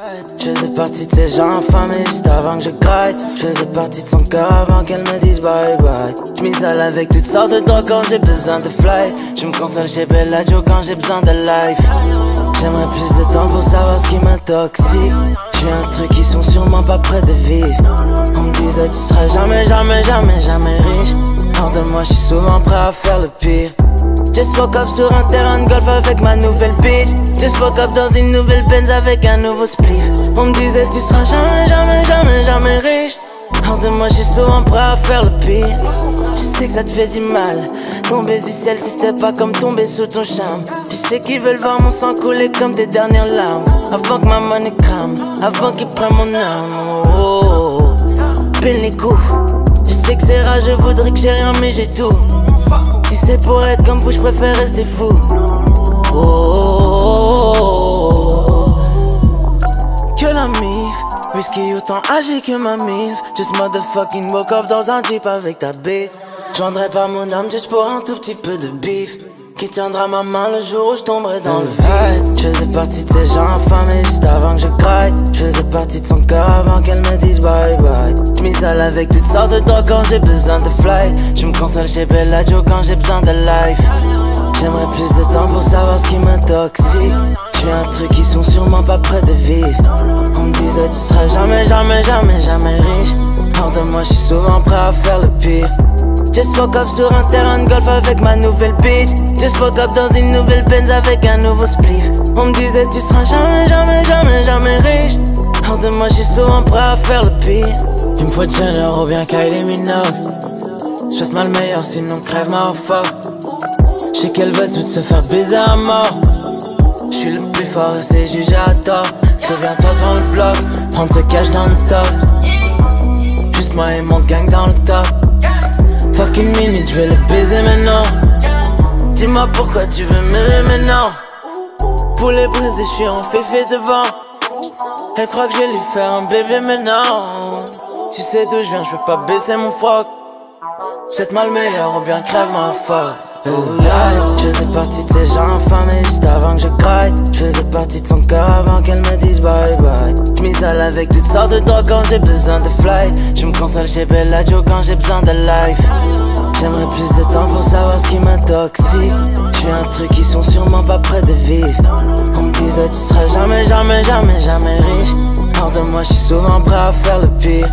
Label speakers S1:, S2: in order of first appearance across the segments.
S1: Je faisais partie de ces gens affamés juste avant que je graille. Je faisais partie de son cœur avant qu'elle me dise bye bye. Je m'isole avec toutes sortes de drogues quand j'ai besoin de fly. Je me console chez Bellagio quand j'ai besoin de life. J'aimerais plus de temps pour savoir ce qui m'intoxique. J'ai un truc qui sont sûrement pas près de vivre. On me disait tu seras jamais riche. Hors de moi je suis souvent prêt à faire le pire. Just woke up sur un terrain de golf avec ma nouvelle bitch. Just woke up dans une nouvelle Benz avec un nouveau spliff. On me disait tu seras jamais riche. Hors de moi je suis souvent prêt à faire le pire. Je sais que ça te fait du mal. Tomber du ciel si c'était pas comme tomber sous ton charme. Je sais qu'ils veulent voir mon sang couler comme des dernières larmes. Avant que ma money crame, avant qu'ils prennent mon âme. Oh, oh, oh. Pile les coups. Je sais que c'est rare, je voudrais que j'ai rien mais j'ai tout. Si c'est pour être comme vous, je préfère rester fou. Oh, oh, oh, oh. Que la mif, whisky autant âgé que ma mif. Just motherfucking woke up dans un jeep avec ta bitch. Je vendrais pas mon âme juste pour un tout petit peu de bif. Qui tiendra ma main le jour où je tomberai dans le vide. Je faisais partie de ces gens affamés juste avant que je graille. Je faisais partie de son cœur avant qu'elle me dise bye bye. Je m'isole avec toutes sortes de drogues quand j'ai besoin de fly. Je me console chez Bellagio quand j'ai besoin de life. J'aimerais plus de temps pour savoir ce qui m'intoxique. J'ai un truc qui sont sûrement pas près de vivre. On me disait tu seras jamais riche. Hors de moi je suis souvent prêt à faire le pire. Just woke up sur un terrain de golf avec ma nouvelle bitch. Just woke up dans une nouvelle Benz avec un nouveau spliff. On me disait tu seras jamais riche. Hors de moi je suis souvent prêt à faire le pire. Il me faut Jenner ou bien Kylie Minogue. J'fasse mal meilleur sinon crève ma fuck. J'sais qu'elle veut toutes se faire baiser à mort. J'suis le plus fort et c'est jugé à tort. Souviens-toi dans le bloc, prendre ce cash dans le stop. Juste moi et mon gang dans le top. Fuck une minute, j'vais le baiser maintenant. Dis-moi pourquoi tu veux m'aimer maintenant. Poulet brisé, j'suis en féfé devant. Elle croit que je vais lui faire un bébé maintenant. Tu sais d'où j'viens, j'veux pas baisser mon froc. C'est mal meilleur ou bien crève ma fuck. Je faisais partie de ces gens affamés juste avant que je graille. Je faisais partie de son cœur avant qu'elle me dise bye bye. Je m'isole avec toutes sortes de drogues quand j'ai besoin de fly. Je me console chez Bellagio quand j'ai besoin de life. J'aimerais plus de temps pour savoir ce qui m'intoxique. J'ai un truc qui sont sûrement pas près de vivre. On me disait tu seras jamais riche. Hors de moi je suis souvent prêt à faire le pire.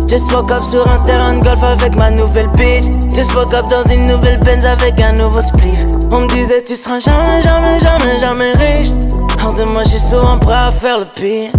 S1: Just woke up sur un terrain de golf avec ma nouvelle bitch. Just woke up dans une nouvelle Benz avec un nouveau spliff. On me disait tu seras jamais riche. Hors de moi je suis souvent prêt à faire le pire.